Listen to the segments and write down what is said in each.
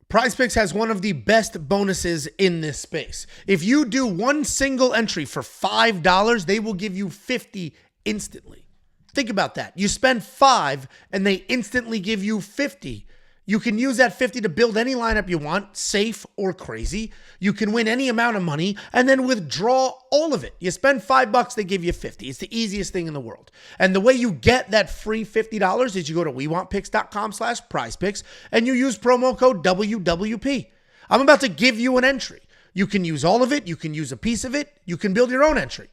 PrizePicks has one of the best bonuses in this space. If you do one single entry for $5, they will give you 50 instantly. Think about that. You spend 5 and they instantly give you 50. You can use that 50 to build any lineup you want, safe or crazy. You can win any amount of money and then withdraw all of it. You spend $5, they give you 50. It's the easiest thing in the world. And the way you get that free $50 is you go to WeWantPicks.com/PrizePicks and you use promo code WWP. I'm about to give you an entry. You can use all of it. You can use a piece of it. You can build your own entry.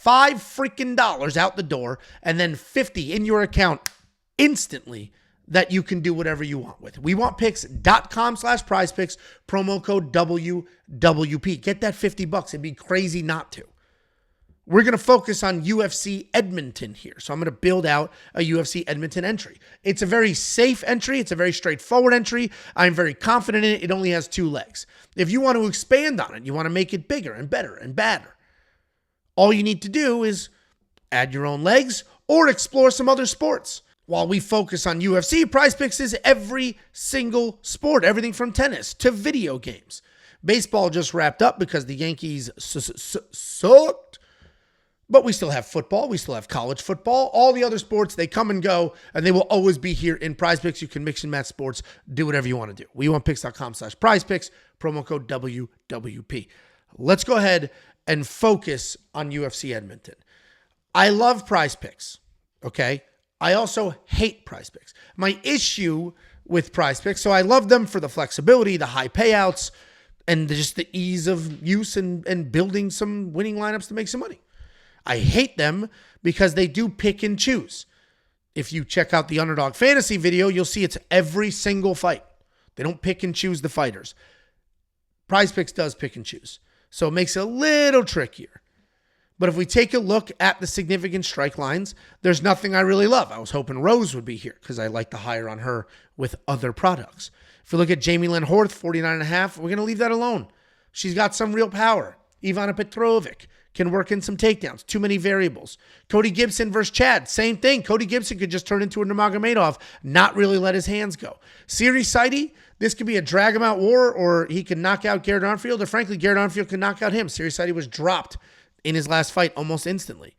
$5 freaking out the door and then 50 in your account instantly that you can do whatever you want with. WeWantPicks.com/PrizePicks, promo code WWP. Get that $50. It'd be crazy not to. We're going to focus on UFC Edmonton here. So I'm going to build out a UFC Edmonton entry. It's a very safe entry. It's a very straightforward entry. I'm very confident in it. It only has 2 legs. If you want to expand on it, you want to make it bigger and better and badder, all you need to do is add your own legs or explore some other sports. While we focus on UFC, PrizePicks is every single sport, everything from tennis to video games. Baseball just wrapped up because the Yankees sucked. But we still have football. We still have college football. All the other sports, they come and go, and they will always be here in PrizePicks. You can mix and match sports, do whatever you want to do. WeWantPicks.com/PrizePicks, promo code WWP. Let's go ahead and focus on UFC Edmonton. I love PrizePicks, okay? I also hate PrizePicks. My issue with PrizePicks, so I love them for the flexibility, the high payouts, and just the ease of use and building some winning lineups to make some money. I hate them because they do pick and choose. If you check out the Underdog Fantasy video, you'll see it's every single fight. They don't pick and choose the fighters. PrizePicks does pick and choose, so it makes it a little trickier. But if we take a look at the significant strike lines, there's nothing I really love. I was hoping Rose would be here because I like the higher on her with other products. If we look at Jamey-Lyn Horth, 49.5, we're going to leave that alone. She's got some real power. Ivana Petrovic can work in some takedowns. Too many variables. Cody Gibson versus Chad, same thing. Cody Gibson could just turn into a Nurmagomedov, not really let his hands go. Siri Saidi, this could be a drag him out war, or he can knock out Garrett Armfield, or frankly, Garrett Armfield can knock out him. Siri Saidi was dropped in his last fight almost instantly.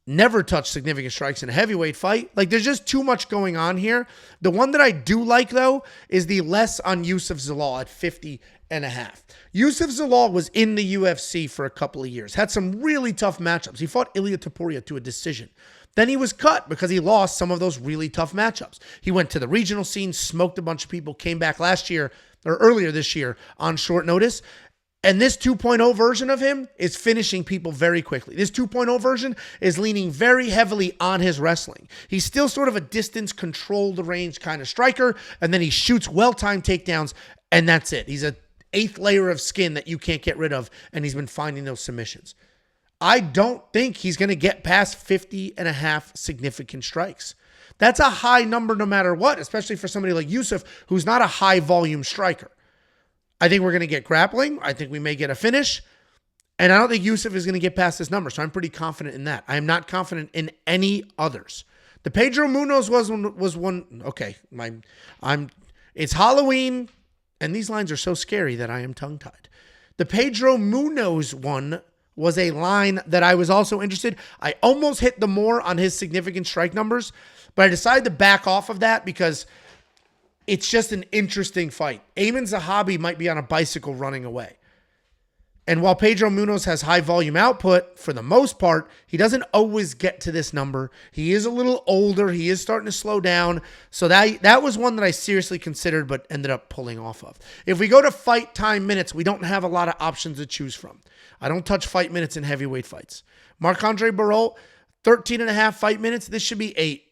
Never touched significant strikes in a heavyweight fight. Like, there's just too much going on here. The one that I do like, though, is the less on Yousef Zalal at 50.5. Yousef Zalal was in the UFC for a couple of years. Had some really tough matchups. He fought Ilia Topuria to a decision. Then he was cut because he lost some of those really tough matchups. He went to the regional scene, smoked a bunch of people, came back last year, or earlier this year, on short notice. And this 2.0 version of him is finishing people very quickly. This 2.0 version is leaning very heavily on his wrestling. He's still sort of a distance, control the range kind of striker, and then he shoots well-timed takedowns, and that's it. He's a 8th layer of skin that you can't get rid of, and he's been finding those submissions. I don't think he's going to get past 50.5 significant strikes. That's a high number no matter what, especially for somebody like Youssef, who's not a high-volume striker. I think we're going to get grappling. I think we may get a finish. And I don't think Youssef is going to get past this number, so I'm pretty confident in that. I am not confident in any others. The Pedro Munoz was one. Okay, it's Halloween, and these lines are so scary that I am tongue-tied. The Pedro Munoz one was a line that I was also interested. I almost hit the more on his significant strike numbers, but I decided to back off of that because it's just an interesting fight. Ayman Zahabi might be on a bicycle running away. And while Pedro Munoz has high volume output, for the most part, he doesn't always get to this number. He is a little older. He is starting to slow down. So that was one that I seriously considered but ended up pulling off of. If we go to fight time minutes, we don't have a lot of options to choose from. I don't touch fight minutes in heavyweight fights. Marc-Andre Barrault, 13.5 fight minutes. This should be 8.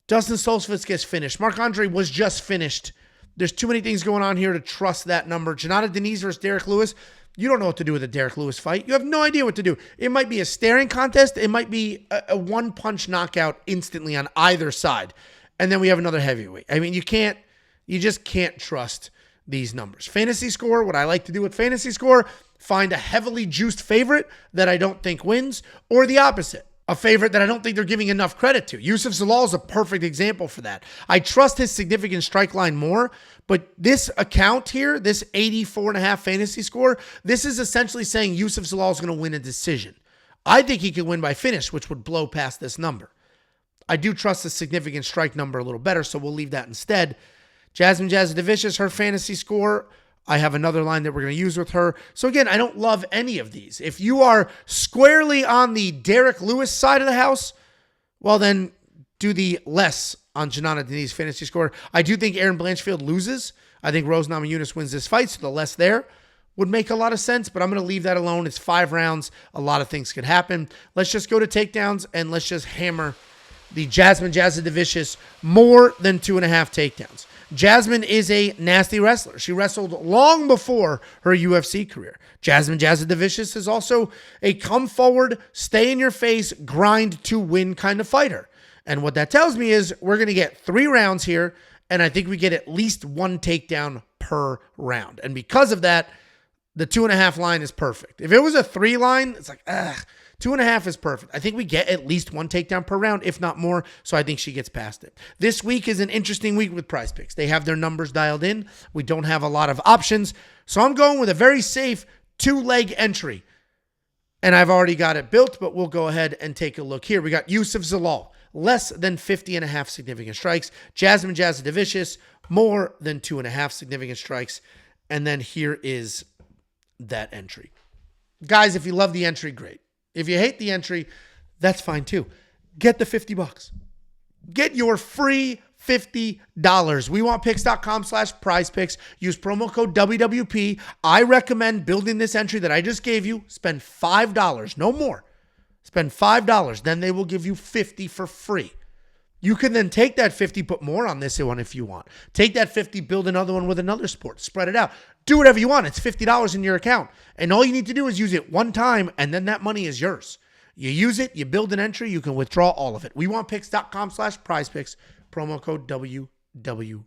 Dustin Stoltzfus gets finished. Marc-Andre was just finished. There's too many things going on here to trust that number. Janata Denise versus Derek Lewis. You don't know what to do with a Derek Lewis fight. You have no idea what to do. It might be a staring contest. It might be a one-punch knockout instantly on either side. And then we have another heavyweight. I mean, you just can't trust these numbers. Fantasy score, what I like to do with fantasy score, find a heavily juiced favorite that I don't think wins, or the opposite. a favorite that I don't think they're giving enough credit to. Yousef Zalal is a perfect example for that. I trust his significant strike line more, but this account here, this 84.5 fantasy score, this is essentially saying Yousef Zalal is going to win a decision. I think he could win by finish, which would blow past this number. I do trust the significant strike number a little better, so we'll leave that instead. Jasmine Jasudavicius, her fantasy score, I have another line that we're going to use with her. So again, I don't love any of these. If you are squarely on the Derek Lewis side of the house, well then do the less on Janana Denise fantasy score. I do think Erin Blanchfield loses. I think Rose Namajunas wins this fight, so the less there would make a lot of sense, but I'm going to leave that alone. It's 5 rounds. A lot of things could happen. Let's just go to takedowns and let's just hammer the Jasmine Jasudavicius more than 2.5 takedowns. Jasmine is a nasty wrestler. She wrestled long before her UFC career. Jasmine Jasudavicius is also a come forward, stay in your face, grind to win kind of fighter. And what that tells me is we're going to get 3 rounds here, and I think we get at least 1 takedown per round. And because of that, the 2.5 line is perfect. If it was a 3 line, it's like, 2.5 is perfect. I think we get at least 1 takedown per round, if not more, so I think she gets past it. This week is an interesting week with PrizePicks. They have their numbers dialed in. We don't have a lot of options, so I'm going with a very safe 2-leg entry. And I've already got it built, but we'll go ahead and take a look here. We got Yousef Zalal, less than 50.5 significant strikes. Jasmine Jasudavicius, more than 2.5 significant strikes. And then here is that entry. Guys, if you love the entry, great. If you hate the entry, that's fine too. Get the $50. Get your free $50. WeWantPicks.com/PrizePicks. Use promo code WWP. I recommend building this entry that I just gave you. Spend $5, no more. Spend $5. Then they will give you $50 for free. You can then take that $50, put more on this one if you want. Take that $50, build another one with another sport. Spread it out. Do whatever you want. It's $50 in your account. And all you need to do is use it one time, and then that money is yours. You use it, you build an entry, you can withdraw all of it. WeWantPicks.com/PrizePicks. Promo code WWP.